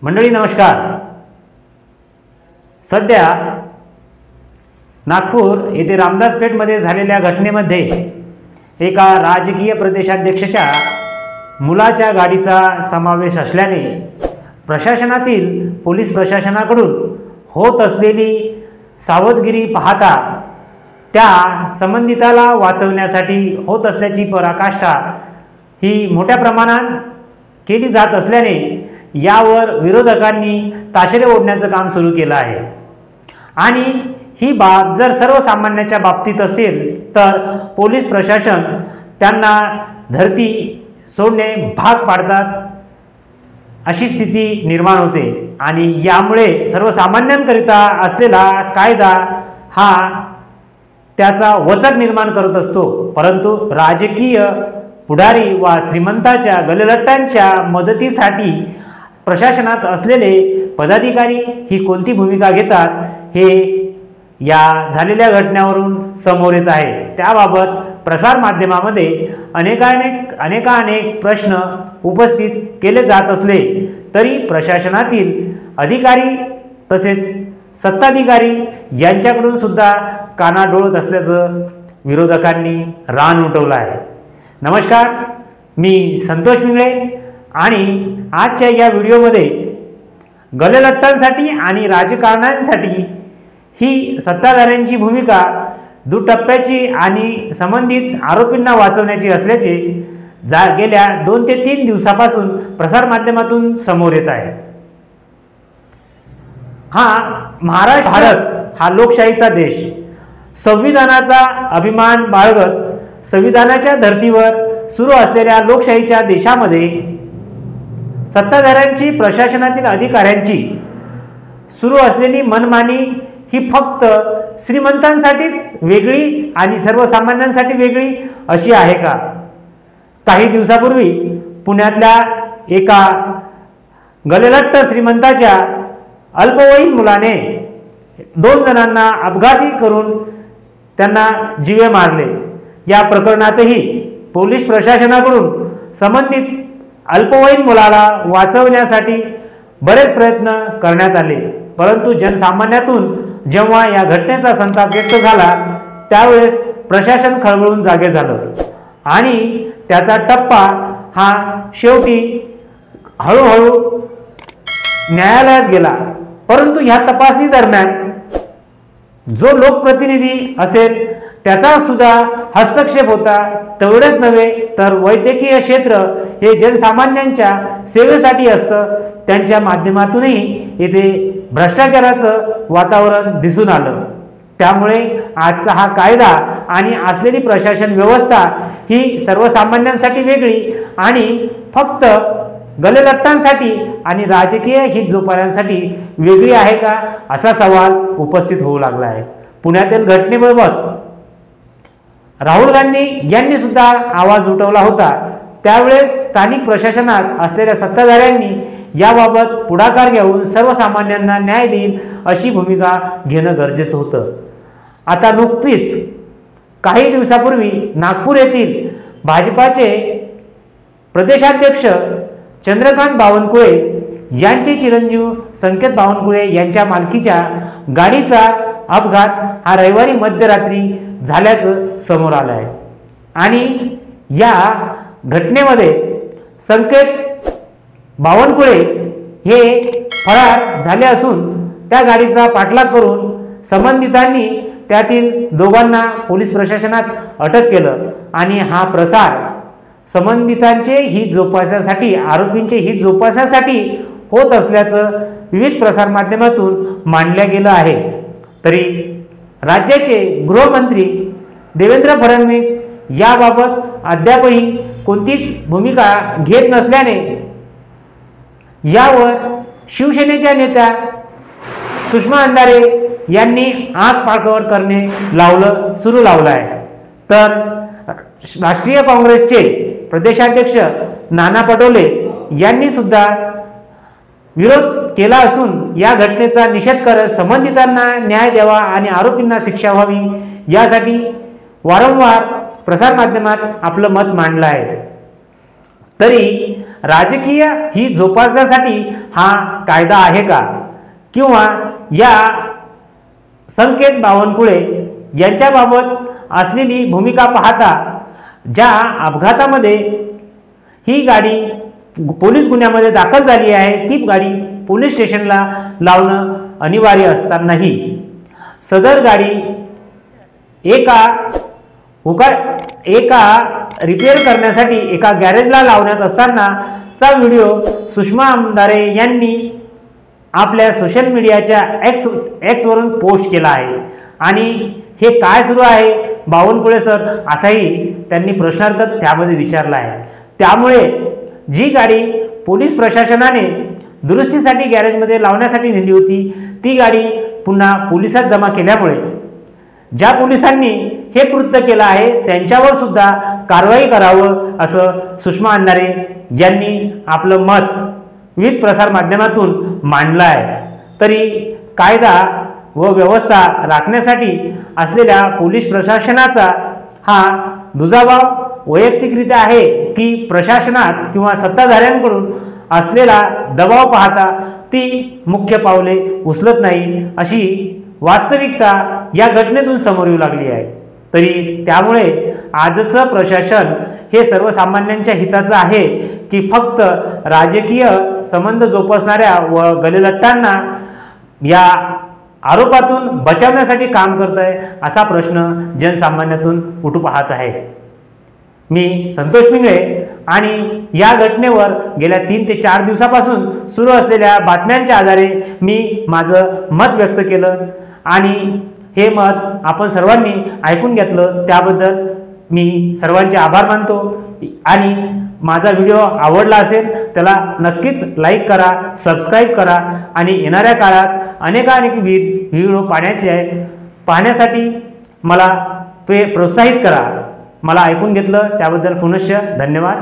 मंडळी नमस्कार। सध्या नागपूर येथे रामदास पेठमध्ये झालेल्या घटनेमध्ये एका राजकीय प्रदेशाध्यक्षाच्या मुलाच्या गाडीचा समावेश असल्याने प्रशासनातील पोलीस प्रशासनाकडून होत असलेली सावधगिरी पाहता त्या संबंधिताला वाचवण्यासाठी होत असल्याची पराकाष्ठा ही मोठ्या प्रमाणात केली जात असल्याने यावर विरोधकांनी ताशेरे ओढण्याचं काम सुरू केलं आहे। आणि ही बाब जर सर्वसामान्याच्या बाबतीत असेल तर पोलीस प्रशासन त्यांना धरती सोडणे भाग पाडतात अशी स्थिती निर्माण होते आणि यामुळे सर्वसामान्यांकरिता असलेला कायदा हा त्याचा वचक निर्माण करत असतो। परंतु राजकीय पुढारी व श्रीमंताच्या गललट्टांच्या मदतीसाठी प्रशासनात असलेले पदाधिकारी ही कोणती भूमिका घेतात हे या झालेल्या घटनेवरून समोर येत आहे। त्याबाबत प्रसार माध्यमामध्ये अनेक प्रश्न उपस्थित केले जात असले तरी प्रशासनातील अधिकारी तसेच सत्ताधिकारी यांच्याकडून सुद्धा काना डोळत असल्याचं विरोधकांनी रान उठवलं आहे। नमस्कार, मी संतोष मिंगळे आणि आजच्या या व्हिडिओमध्ये गललट्टांसाठी आणि राजकारण्यांसाठी ही सत्ताधाऱ्यांची भूमिका दुटप्प्याची आणि संबंधित आरोपींना वाचवण्याची असल्याचे गेल्या 2 ते 3 दिवसापासून प्रसार माध्यमातून समोर येत आहे। महाराष्ट्र भारत हा लोकशाहीचा देश, संविधानाचा अभिमान बाळगत संविधानाच्या धर्तीवर सुरू असलेल्या लोकशाहीच्या देशामध्ये सत्ताधाऱ्यांची प्रशासनातील अधिकाऱ्यांची सुरू असलेली मनमानी ही फक्त श्रीमंतांसाठीच वेगळी आणि सर्वसामान्यांसाठी वेगळी अशी आहे का? काही दिवसापूर्वी पुण्यातल्या एका गललट्ट श्रीमंताच्या अल्पवयीन मुलाने 2 जणांना अपघाती करून त्यांना जीवे मारले। या प्रकरणातही पोलीस प्रशासनाकडून संबंधित अल्पवयीन मुलाला वाचवण्यासाठी बरेच प्रयत्न करण्यात आले, परंतु जनसामान्यातून जेव्हा या घटनेचा संताप व्यक्त झाला त्यावेळेस प्रशासन खळबळून जागे झालं आणि त्याचा टप्पा हा शेवटी हळूहळू न्यायालयात गेला। परंतु ह्या तपासणी दरम्यान जो लोकप्रतिनिधी असेल त्याचा सुद्धा हस्तक्षेप होता। तेवढेच नव्हे तर वैद्यकीय क्षेत्र हे जनसामान्यांच्या सेवेसाठी असतं, त्यांच्या माध्यमातूनही येथे भ्रष्टाचाराचं वातावरण दिसून आलं। त्यामुळे आजचा हा कायदा आणि असलेली प्रशासन व्यवस्था ही सर्वसामान्यांसाठी वेगळी आणि फक्त गललट्टांसाठी आणि राजकीय हित जोपासण्यासाठी वेगळी आहे का असा सवाल उपस्थित होऊ लागला आहे। पुण्यातील घटनेबाबत राहुल गांधी यांनी सुद्धा आवाज उठवला होता। त्यावेळेस स्थानिक प्रशासनात असलेल्या सत्ताधाऱ्यांनी याबाबत पुढाकार घेऊन सर्वसामान्यांना न्याय देईल अशी भूमिका घेणं गरजेचं होतं। आता नुकतीच काही दिवसापूर्वी नागपूर येथील भाजपाचे प्रदेशाध्यक्ष चंद्रकांत बावनकुळे यांचे चिरंजीव संकेत बावनकुळे यांच्या मालकीच्या गाडीचा अपघात हा रविवारी मध्यरात्री झाल्याचं समोर आलं आहे आणि या घटनेमध्ये संकेत बावनकुळे हे फरार झाले असून त्या गाडीचा पाठलाग करून संबंधितांनी त्यातील 2घांना पोलीस प्रशासनात अटक केलं आणि हा प्रसार संबंधितांचे हित जोपासण्यासाठी आरोपींचे हित जोपासण्यासाठी होत असल्याचं विविध प्रसार माध्यमातून मांडल्या गेलं आहे। तरी राज्याचे गृहमंत्री देवेंद्र फडणवीस याबाबत अद्यापही कोणतीच भूमिका घेत नसल्याने यावर शिवसेनेच्या नेत्या सुषमा अंधारे यांनी आग पाकळवट करणे सुरू लावलं आहे। तर राष्ट्रीय काँग्रेसचे प्रदेशाध्यक्ष नाना पटोले यांनी सुद्धा विरोध केला असून या घटनेचा निषेध करत संबंधितांना न्याय द्यावा आणि आरोपींना शिक्षा व्हावी यासाठी वारंवार प्रसार माध्यमात आपलं मत मांडलं आहे। तरी राजकीय ही जोपासण्यासाठी हा कायदा आहे का, किंवा या संकेत बावनकुळे यांच्याबाबत असलेली भूमिका पाहता ज्या अपघातामध्ये ही गाडी पोलीस गुन्ह्यामध्ये दाखल झाली आहे ती गाडी पोलीस स्टेशनला लावणं अनिवार्य असतानाही सदर गाडी एका रिपेअर करण्यासाठी एका गॅरेजला लावण्यात असतानाचा व्हिडिओ सुषमा अंधारे यांनी आपल्या सोशल मीडियाच्या एक्सवरून पोस्ट केला आहे। आणि हे काय सुरू आहे बावनकुळे सर, असाही त्यांनी प्रश्नार्थ त्यामध्ये विचारला आहे। त्यामुळे जी गाडी पोलीस प्रशासनाने दुरुस्तीसाठी गॅरेजमध्ये लावण्यासाठी नेली होती ती गाडी पुन्हा पोलिसात जमा केल्यामुळे ज्या पोलिसांनी हे कृत्य केलं आहे त्यांच्यावर सुद्धा कारवाई करावं असं सुषमा अंधारे यांनी आपलं मत विविध प्रसार माध्यमातून मांडलं आहे। तरी कायदा व व्यवस्था राखण्यासाठी असलेल्या पोलीस प्रशासनाचा हा दुजाभाव वैयक्तिकरित्या आहे की प्रशासनात किंवा सत्ताधाऱ्यांकडून असलेला दबाव पाहता ती मुख्य पावले उचलत नाही अशी वास्तविकता या घटनेतून समोर येऊ लागली आहे। तरी त्यामुळे आजचं प्रशासन हे सर्वसामान्यांच्या हिताचं आहे की फक्त राजकीय संबंध जोपासणाऱ्या व गलेलट्टांना या आरोपातून बचावण्यासाठी काम करत आहे असा प्रश्न जनसामान्यातून उठू पाहत आहे। मी संतोष मिंगळे आणि या घटनेवर गेल्या 3 ते 4 दिवसापासून सुरू असलेल्या बातम्यांच्या आधारे मी माझं मत व्यक्त केलं आणि हे मत आपण सर्वांनी ऐकून घेतलं त्याबद्दल मी सर्वांचे आभार मानतो। आणि माझा व्हिडिओ आवडला असेल त्याला नक्कीच लाईक करा, सबस्क्राईब करा आणि येणाऱ्या काळात अनेकानेक व्हिडिओ पाहण्यासाठी मला प्रोत्साहित करा। मला ऐकून घेतलं त्याबद्दल पुनश्च धन्यवाद।